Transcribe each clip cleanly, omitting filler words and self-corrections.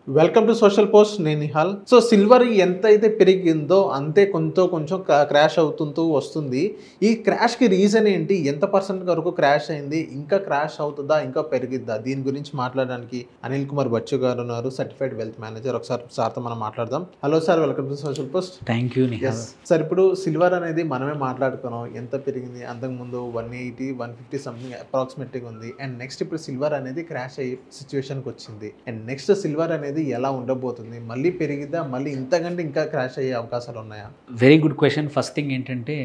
Welcome to social post. నేను Nihal. So silver ఎంత అయితే పెరిగిందో అంతే కొంచెం క్రాష్ అవుతుంటూ వస్తుంది. ఈ క్రాష్కి రీజన్ ఏంటి? ఎంత పర్సెంట్ వరకు క్రాష్ అయింది? ఇంకా క్రాష్ అవుతుందా? ఇంకా పెరిగిద్దా? దీని గురించి మాట్లాడడానికి అనిల్ కుమార్ బచ్చు గారు ఉన్నారు, సర్టిఫైడ్ వెల్త్ మేనేజర్. ఒకసారి సార్తో మనం మాట్లాడదాం. Hello sir, welcome to social post. Thank you Nihal. Sir, ఇప్పుడు సిల్వర్ అనేది మనమే మాట్లాడుకున్నాం. ఎంత పెరిగింది? అంతకుముందు 180, 150 సంథింగ్ అప్రాక్సిమేట్గా ఉంది. అండ్ నెక్స్ట్ ఇప్పుడు సిల్వర్ అనేది క్రాష్ అయ్యే సిచ్యువేషన్కి వచ్చింది. అండ్ నెక్స్ట్ సిల్వర్ అనేది ఎలా ఉండబోతుంది? మళ్ళీ పెరిగిద్దా? మళ్ళీ ఇంతకంటే ఇంకా క్రాష్ అయ్యే అవకాశాలు ఉన్నాయా? Very good question. First thing ఏంటంటే,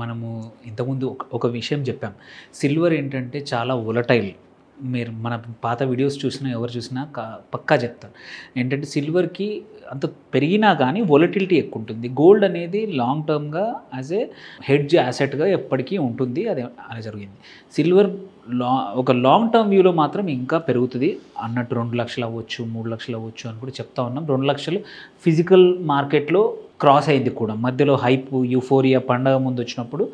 మనము ఇంతకుముందు ఒక విషయం చెప్పాం. సిల్వర్ ఏంటంటే చాలా వొలటైల్. మీరు మన పాత వీడియోస్ చూసినా ఎవరు చూసినా పక్కా చెప్తారు ఏంటంటే, సిల్వర్కి అంత పెరిగినా కానీ వొలటిలిటీ ఎక్కువ ఉంటుంది. గోల్డ్ అనేది లాంగ్ టర్మ్గా యాజ్ ఏ హెడ్జ్ యాసెట్గా ఎప్పటికీ ఉంటుంది. అలా జరిగింది. సిల్వర్ ఒక లాంగ్ టర్మ్ వ్యూలో మాత్రం ఇంకా పెరుగుతుంది అన్నట్టు. 2 లక్షలు అవ్వచ్చు, 3 లక్షలు అవ్వచ్చు అని కూడా చెప్తా ఉన్నాం. 2 లక్షలు ఫిజికల్ మార్కెట్లో క్రాస్ అయింది కూడా. మధ్యలో హైప్, యూఫోరియా పండగ ముందు వచ్చినప్పుడు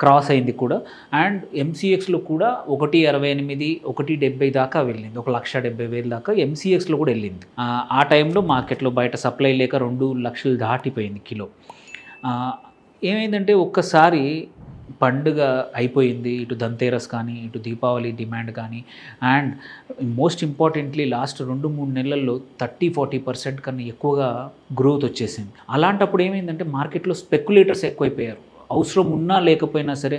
క్రాస్ అయింది కూడా. అండ్ ఎంసీఎక్స్లో కూడా 1.68, 1.70 దాకా వెళ్ళింది. 1,70,000 దాకా ఎంసీఎక్స్లో కూడా వెళ్ళింది. ఆ టైంలో మార్కెట్లో బయట సప్లై లేక 2 లక్షలు దాటిపోయింది కిలో. ఏమైందంటే, ఒక్కసారి పండుగ అయిపోయింది. ఇటు ధన్తేరస్ కానీ, ఇటు దీపావళి డిమాండ్ కానీ, అండ్ మోస్ట్ ఇంపార్టెంట్లీ లాస్ట్ 2-3 నెలల్లో 30-40% కన్నా ఎక్కువగా గ్రోత్ వచ్చేసింది. అలాంటప్పుడు ఏమైందంటే, మార్కెట్లో స్పెక్యులేటర్స్ ఎక్కువైపోయారు. అవసరం ఉన్నా లేకపోయినా సరే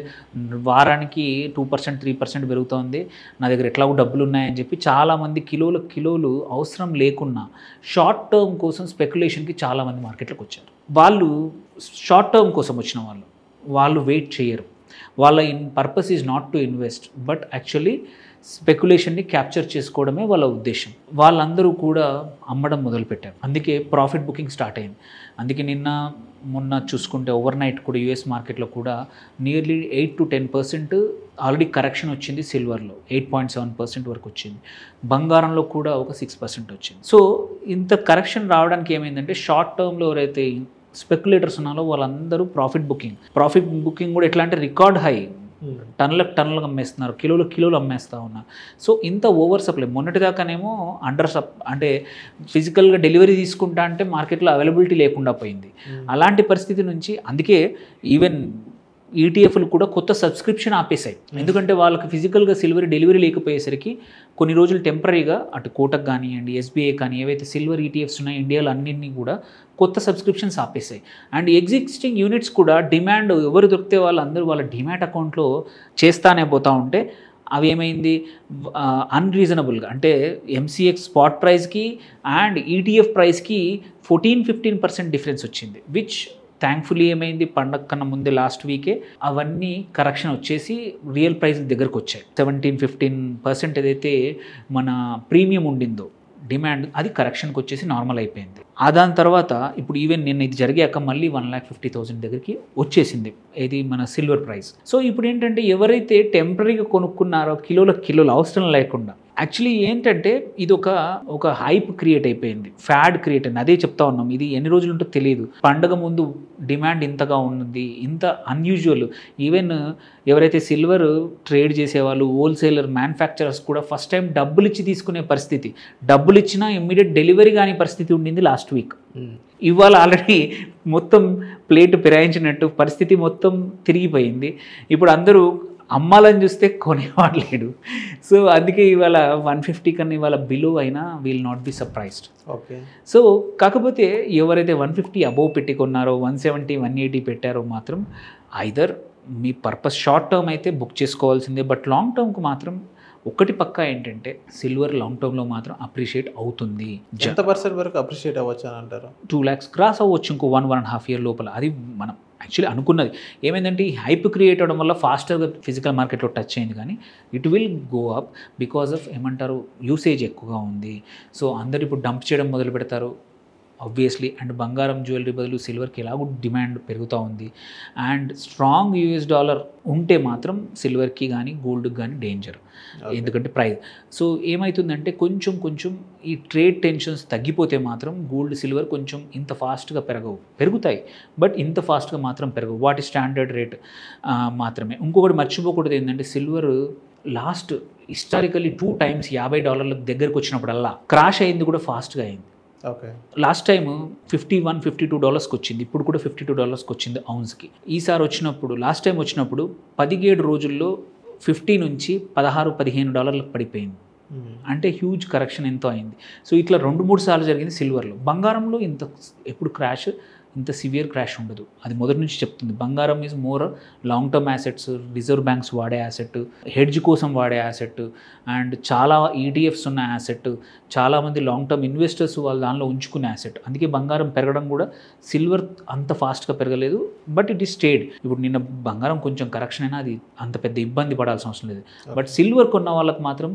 వారానికి 2%, 3% పెరుగుతోంది, నా దగ్గర ఎట్లాగో డబ్బులు ఉన్నాయని చెప్పి చాలామంది కిలోలు అవసరం లేకున్నా షార్ట్ టర్మ్ కోసం స్పెక్యులేషన్కి చాలామంది మార్కెట్లోకి వచ్చారు. వాళ్ళు షార్ట్ టర్మ్ కోసం వచ్చిన వాళ్ళు వెయిట్ చేయరు. వాళ్ళ purpose is not to invest, but actually స్పెక్యులేషన్ని క్యాప్చర్ చేసుకోవడమే వాళ్ళ ఉద్దేశం. వాళ్ళందరూ కూడా అమ్మడం మొదలుపెట్టారు. అందుకే ప్రాఫిట్ బుకింగ్ స్టార్ట్ అయింది. అందుకే మొన్న చూసుకుంటే ఓవర్ నైట్ కూడా యూఎస్ మార్కెట్లో కూడా నియర్లీ 8-10% ఆల్రెడీ కరెక్షన్ వచ్చింది. సిల్వర్లో 8.7% వరకు వచ్చింది. బంగారంలో కూడా ఒక 6% వచ్చింది. సో ఇంత కరెక్షన్ రావడానికి ఏమైందంటే, షార్ట్ టర్మ్లో ఎవరైతే స్పెక్యులేటర్స్ ఉన్నారో వాళ్ళందరూ ప్రాఫిట్ బుకింగ్ కూడా ఎట్లా అంటే రికార్డ్ హై, టన్నులకు అమ్మేస్తున్నారు, కిలోలు అమ్మేస్తూ ఉన్నారు. సో ఇంత ఓవర్ సప్లై. మొన్నటిదాకానేమో అంటే ఫిజికల్గా డెలివరీ తీసుకుంటా అంటే మార్కెట్లో అవైలబిలిటీ లేకుండా పోయింది. అలాంటి పరిస్థితి నుంచి అందుకే ఈవెన్ ఈటీఎఫ్లు కూడా కొత్త సబ్స్క్రిప్షన్ ఆపేశాయి. ఎందుకంటే వాళ్ళకి ఫిజికల్గా సిల్వర్ డెలివరీ లేకపోయేసరికి కొన్ని రోజులు టెంపరీగా అటు కోటక్ కానివ్వండి, ఎస్బీఐ కానీ, ఏవైతే సిల్వర్ ఈటీఎఫ్స్ ఉన్నాయో ఇండియాలో అన్నింటినీ కూడా కొత్త సబ్స్క్రిప్షన్స్ ఆపేసాయి. అండ్ ఎగ్జిస్టింగ్ యూనిట్స్ కూడా డిమాండ్ ఎవరు దొరికితే వాళ్ళందరూ వాళ్ళ డిమాట్ అకౌంట్లో చేస్తానే పోతూ ఉంటే అవి ఏమైంది, అన్రీజనబుల్గా అంటే ఎంసీఎక్స్ స్పాట్ ప్రైస్కి అండ్ ఈటీఎఫ్ ప్రైస్కి 14-15% డిఫరెన్స్ వచ్చింది. విచ్ థ్యాంక్ఫుల్లీ ఏమైంది, పండగ కన్నా ముందే లాస్ట్ వీకే అవన్నీ కరెక్షన్ వచ్చేసి రియల్ ప్రైస్ దగ్గరకు వచ్చాయి. 17-15% ఏదైతే మన ప్రీమియం ఉండిందో డిమాండ్, అది కరెక్షన్కి వచ్చేసి నార్మల్ అయిపోయింది. దాని తర్వాత ఇప్పుడు ఈవెన్ నిన్న ఇది జరిగాక మళ్ళీ 1,50,000 దగ్గరికి వచ్చేసింది ఇది మన సిల్వర్ ప్రైస్. సో ఇప్పుడు ఏంటంటే, ఎవరైతే టెంపరీగా కొనుక్కున్నారో కిలోలు అవసరం లేకుండా, యాక్చువల్లీ ఏంటంటే ఇది ఒక హైప్ క్రియేట్ అయిపోయింది, ఫ్యాడ్ క్రియేట్ అయింది. అదే చెప్తా ఉన్నాం, ఇది ఎన్ని రోజులు ఉంటో తెలియదు. పండగ ముందు డిమాండ్ ఇంతగా ఉన్నది, ఇంత అన్యూజువల్. ఈవెన్ ఎవరైతే సిల్వర్ ట్రేడ్ చేసేవాళ్ళు, హోల్సేలర్, మ్యానుఫ్యాక్చరర్స్ కూడా ఫస్ట్ టైం డబ్బులు ఇచ్చి తీసుకునే పరిస్థితి, డబ్బులు ఇచ్చినా ఇమ్మీడియట్ డెలివరీ కాని పరిస్థితి ఉండింది లాస్ట్ వీక్. ఇవాళ ఆల్రెడీ మొత్తం ప్లేట్ ఫిరాయించినట్టు పరిస్థితి మొత్తం తిరిగిపోయింది. ఇప్పుడు అందరూ అమ్మాలని చూస్తే కొనేవాడు లేడు. సో అందుకే ఇవాళ 150 కన్నా ఇవాళ బిలో అయినా will not be surprised. Okay. So కాకపోతే ఎవరైతే 150 అబోవ్ పెట్టి కొన్నారో, 170, 180 పెట్టారో మాత్రం ఐదర్ మీ పర్పస్ షార్ట్ టర్మ్ అయితే బుక్ చేసుకోవాల్సిందే. బట్ లాంగ్ టర్మ్కు మాత్రం ఒకటి పక్కా ఏంటంటే, సిల్వర్ లాంగ్ టర్మ్లో మాత్రం అప్రిషియేట్ అవుతుంది. ఎంత పర్సెంట్ వరకు అప్రిషియేట్ అవ్వచ్చు అని అంటారు? 2 lakhs క్రాస్ అవ్వచ్చు ఇంకో 1.5 year లోపల. అది మనం యాక్చువల్లీ అనుకున్నది. ఏమైందంటే, ఈ హైప్ క్రియేట్ అవ్వడం వల్ల ఫాస్టర్గా ఫిజికల్ మార్కెట్లో టచ్ అయింది, కానీ it will go up because of ఏమంటారు, యూసేజ్ ఎక్కువగా ఉంది. సో అందరు ఇప్పుడు డంప్ చేయడం మొదలు పెడతారు ఆబ్వియస్లీ. అండ్ బంగారం జ్యువెలరీ బదులు సిల్వర్కి ఎలాగో డిమాండ్ పెరుగుతూ ఉంది. అండ్ స్ట్రాంగ్ యూఎస్ డాలర్ ఉంటే మాత్రం సిల్వర్కి కానీ గోల్డ్కి కానీ డేంజర్, ఎందుకంటే ప్రైస్. సో ఏమవుతుందంటే, కొంచెం ఈ ట్రేడ్ టెన్షన్స్ తగ్గిపోతే మాత్రం గోల్డ్, సిల్వర్ కొంచెం ఇంత ఫాస్ట్గా పెరుగుతాయి, బట్ ఇంత ఫాస్ట్గా మాత్రం పెరగవు. వాటి స్టాండర్డ్ రేట్ మాత్రమే. ఇంకొకటి మర్చిపోకూడదు ఏంటంటే, సిల్వర్ లాస్ట్ హిస్టారికల్లీ 2 times $50 దగ్గరకు వచ్చినప్పుడల్లా క్రాష్ అయింది కూడా ఫాస్ట్గా అయింది. ఓకే. లాస్ట్ టైం $51-52కి వచ్చింది, ఇప్పుడు కూడా $52కి వచ్చింది ఔన్స్కి. ఈసారి వచ్చినప్పుడు లాస్ట్ టైం వచ్చినప్పుడు 17 రోజుల్లో 50 నుంచి $16-15 పడిపోయింది. అంటే హ్యూజ్ కరెక్షన్ ఎంతో అయింది. సో ఇట్లా 2-3 సార్లు జరిగింది సిల్వర్లో. బంగారంలో ఇంత ఎప్పుడు క్రాష్, ఇంత సివియర్ క్రాష్ ఉండదు. అది మొదటి నుంచి చెప్తుంది. బంగారం is more long term assets, reserve banks వాడే యాసెట్, హెడ్జ్ కోసం వాడే యాసెట్, అండ్ చాలా ఈటీఎఫ్స్ ఉన్న యాసెట్, చాలామంది లాంగ్ టర్మ్ ఇన్వెస్టర్స్ వాళ్ళు దానిలో ఉంచుకునే యాసెట్. అందుకే బంగారం పెరగడం కూడా, సిల్వర్ అంత ఫాస్ట్గా పెరగలేదు, బట్ ఇట్ ఈస్ స్టేడ్. ఇప్పుడు నిన్న బంగారం కొంచెం కరెక్షన్ అయినా అది అంత పెద్ద ఇబ్బంది పడాల్సిన అవసరం లేదు. బట్ సిల్వర్ కొన్న వాళ్ళకి మాత్రం,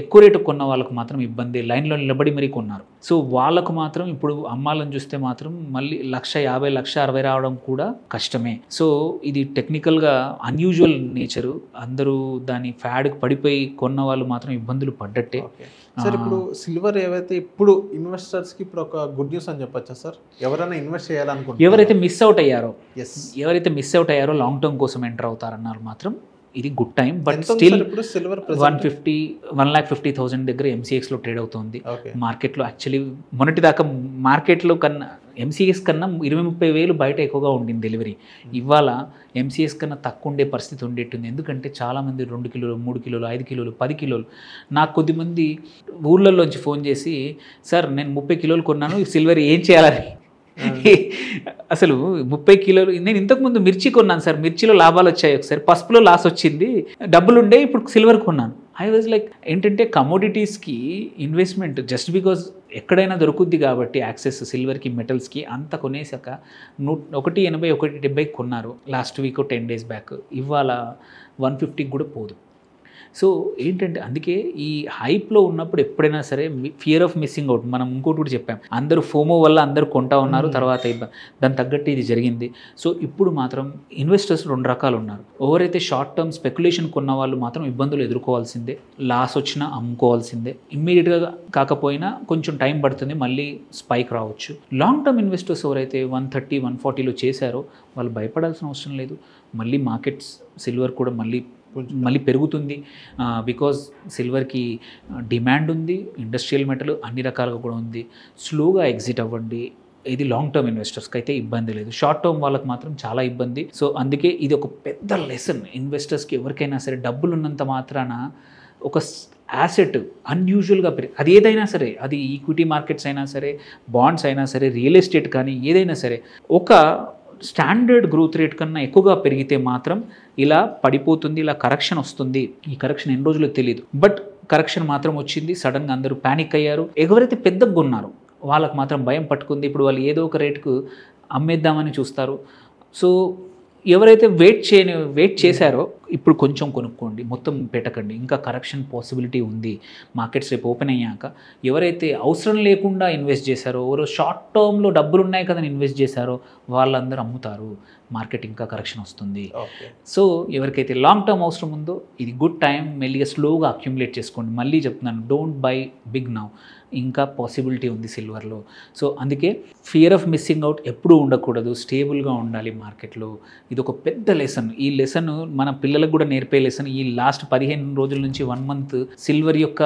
ఎక్కువ రేటు కొన్న వాళ్ళకు మాత్రం ఇబ్బంది, లైన్లో నిలబడి మరీ కొన్నారు. సో వాళ్ళకు మాత్రం ఇప్పుడు అమ్మాలని చూస్తే మాత్రం మళ్ళీ 150,000, 160,000 రావడం కూడా కష్టమే. సో ఇది టెక్నికల్గా అన్యూజువల్ నేచరు. అందరూ దాని ఫ్యాడ్కి పడిపోయి కొన్న వాళ్ళు మాత్రం ఇబ్బందులు పడ్డట్టే. సార్ ఇప్పుడు సిల్వర్ ఏవైతే ఇప్పుడు ఇన్వెస్టర్స్కి ఇప్పుడు ఒక గుడ్ న్యూస్ అని చెప్పొచ్చా సార్? ఎవరైనా ఇన్వెస్ట్ చేయాలనుకుంటున్నారు, ఎవరైతే మిస్ అవుట్ అయ్యారో లాంగ్ టర్మ్ కోసం ఎంటర్ అవుతారన్నారు మాత్రం ఇది గుడ్ టైం. బట్ స్టిల్ ఇప్పుడు సిల్వర్ 150,000 దగ్గర ఎంసీఎక్స్లో ట్రేడ్ అవుతుంది. మార్కెట్లో యాక్చువల్లీ మొన్నటిదాకా మార్కెట్లో కన్నా ఎంసీఎక్స్ కన్నా 20-30 వేలు బయట ఎక్కువగా ఉండింది డెలివరీ. ఇవాళ ఎంసీఎక్స్ కన్నా తక్కువ ఉండే పరిస్థితి ఉండేట్టుంది. ఎందుకంటే చాలామంది 2 కిలోలు, 3 కిలోలు, 5 కిలోలు, 10 కిలోలు. నాకు కొద్దిమంది ఊళ్ళల్లోంచి ఫోన్ చేసి, సార్ నేను 30 కిలోలు కొన్నాను, సిల్వర్ ఏం చేయాలని. అసలు 30 కిలోలు, నేను ఇంతకుముందు మిర్చి కొన్నాను సార్, మిర్చిలో లాభాలు వచ్చాయి, ఒకసారి పసుపులో లాస్ వచ్చింది, డబ్బులు ఉండే, ఇప్పుడు సిల్వర్ కొన్నాను. ఐ వాజ్ లైక్, ఏంటంటే కమోడిటీస్కి ఇన్వెస్ట్మెంట్ జస్ట్ బికాజ్ ఎక్కడైనా దొరుకుద్ది కాబట్టి యాక్సెస్ సిల్వర్కి, మెటల్స్కి అంత కొనేసాక 180, 170 కొన్నారు లాస్ట్ వీక్ 10 days బ్యాక్. ఇవాళ 150 కూడా పోదు. సో ఏంటంటే అందుకే ఈ హైప్లో ఉన్నప్పుడు ఎప్పుడైనా సరే ఫియర్ ఆఫ్ మిస్సింగ్ అవుట్. మనం ఇంకోటి కూడా చెప్పాం, అందరూ ఫోమో వల్ల అందరూ కొంటా ఉన్నారు, తర్వాత దాని తగ్గట్టు ఇది జరిగింది. సో ఇప్పుడు మాత్రం ఇన్వెస్టర్స్ 2 రకాలు ఉన్నారు. ఎవరైతే షార్ట్ టర్మ్ స్పెక్యులేషన్ కొన్న వాళ్ళు మాత్రం ఇబ్బందులు ఎదుర్కోవాల్సిందే, లాస్ వచ్చినా అమ్ముకోవాల్సిందే. ఇమ్మీడియట్గా కాకపోయినా కొంచెం టైం పడుతుంది, మళ్ళీ స్పైక్ రావచ్చు. లాంగ్ టర్మ్ ఇన్వెస్టర్స్ ఎవరైతే 130, 140లో చేశారో వాళ్ళు భయపడాల్సిన అవసరం లేదు. మళ్ళీ మార్కెట్స్, సిల్వర్ కూడా మళ్ళీ పెరుగుతుంది. బికాజ్ సిల్వర్కి డిమాండ్ ఉంది, ఇండస్ట్రియల్ మెటల్ అన్ని రకాలుగా కూడా ఉంది. స్లోగా ఎగ్జిట్ అవ్వండి. ఇది లాంగ్ టర్మ్ ఇన్వెస్టర్స్కి అయితే ఇబ్బంది లేదు, షార్ట్ టర్మ్ వాళ్ళకి మాత్రం చాలా ఇబ్బంది. సో అందుకే ఇది ఒక పెద్ద లెసన్ ఇన్వెస్టర్స్కి. ఎవరికైనా సరే డబ్బులు ఉన్నంత మాత్రాన ఒక యాసెట్ అన్యూజువల్గా అది ఏదైనా సరే, అది ఈక్విటీ మార్కెట్స్ అయినా సరే, బాండ్స్ అయినా సరే, రియల్ ఎస్టేట్ కానీ ఏదైనా సరే, ఒక స్టాండర్డ్ గ్రోత్ రేట్ కన్నా ఎక్కువగా పెరిగితే మాత్రం ఇలా పడిపోతుంది, ఇలా కరెక్షన్ వస్తుంది. ఈ కరెక్షన్ ఎన్ని రోజులు తెలియదు, బట్ కరెక్షన్ మాత్రం వచ్చింది. సడన్గా అందరూ ప్యానిక్ అయ్యారు. ఎవరైతే పెద్దగా ఉన్నారు వాళ్ళకి మాత్రం భయం పట్టుకుంది. ఇప్పుడు వాళ్ళు ఏదో ఒక రేటుకు అమ్మేద్దామని చూస్తారు. సో ఎవరైతే వెయిట్ చేశారో ఇప్పుడు కొంచెం కొనుక్కోండి, మొత్తం పెట్టకండి. ఇంకా కరెక్షన్ పాసిబిలిటీ ఉంది. మార్కెట్స్ రేపు ఓపెన్ అయ్యాక ఎవరైతే అవసరం లేకుండా ఇన్వెస్ట్ చేశారో, ఎవరో షార్ట్ టర్మ్లో డబ్బులు ఉన్నాయి కదా ఇన్వెస్ట్ చేశారో వాళ్ళందరూ అమ్ముతారు. మార్కెట్ ఇంకా కరెక్షన్ వస్తుంది. సో ఎవరికైతే లాంగ్ టర్మ్ అవసరం ఉందో ఇది గుడ్ టైం. మెల్లిగా స్లోగా అక్యుములేట్ చేసుకోండి. మళ్ళీ చెప్తున్నాను, డోంట్ బై బిగ్ నౌ. ఇంకా పాసిబిలిటీ ఉంది సిల్వర్లో. సో అందుకే ఫియర్ ఆఫ్ మిస్సింగ్ అవుట్ ఎప్పుడూ ఉండకూడదు, స్టేబుల్గా ఉండాలి మార్కెట్లో. ఇది ఒక పెద్ద లెసన్. ఈ లెసన్ మన పిల్లలకు కూడా నేర్పే లెసన్. ఈ లాస్ట్ 15 రోజుల నుంచి 1 month సిల్వర్ యొక్క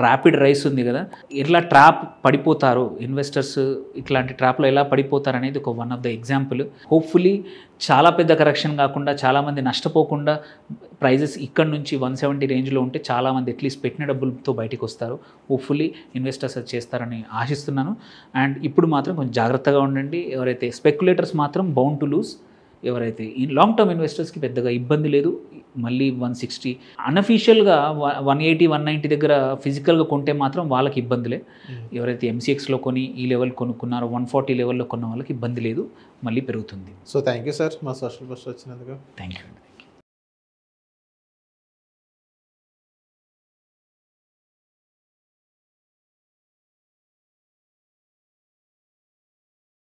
ర్యాపిడ్ రైస్ ఉంది కదా, ఎట్లా ట్రాప్ పడిపోతారు ఇన్వెస్టర్స్, ఇట్లాంటి ట్రాప్లో ఎలా పడిపోతారు అనేది ఒక one of the example. Hopefully చాలా పెద్ద కరెక్షన్ కాకుండా, చాలామంది నష్టపోకుండా, ప్రైజెస్ ఇక్కడ నుంచి 170 రేంజ్లో ఉంటే చాలామంది అట్లీస్ట్ పెట్టిన డబ్బులతో బయటికి వస్తారు. హోప్ఫుల్లీ ఇన్వెస్టర్స్ అది చేస్తారని ఆశిస్తున్నాను. అండ్ ఇప్పుడు మాత్రం కొంచెం జాగ్రత్తగా ఉండండి. ఎవరైతే స్పెక్యులేటర్స్ మాత్రం బౌండ్ టు లూజ్. ఎవరైతే ఈ లాంగ్ టర్మ్ ఇన్వెస్టర్స్కి పెద్దగా ఇబ్బంది లేదు. మళ్ళీ 160 అన్అఫీషియల్గా 180, 190 దగ్గర ఫిజికల్గా కొంటే మాత్రం వాళ్ళకి ఇబ్బందులే. ఎవరైతే ఎంసీఎక్స్లో కొని ఈ లెవెల్ కొనుక్కున్నారో 140 లెవెల్లో కొన్న వాళ్ళకి ఇబ్బంది లేదు, మళ్ళీ పెరుగుతుంది. సో థ్యాంక్ యూ సార్, మా సోషల్ పోస్ట్ వచ్చినందుకు. Thank you.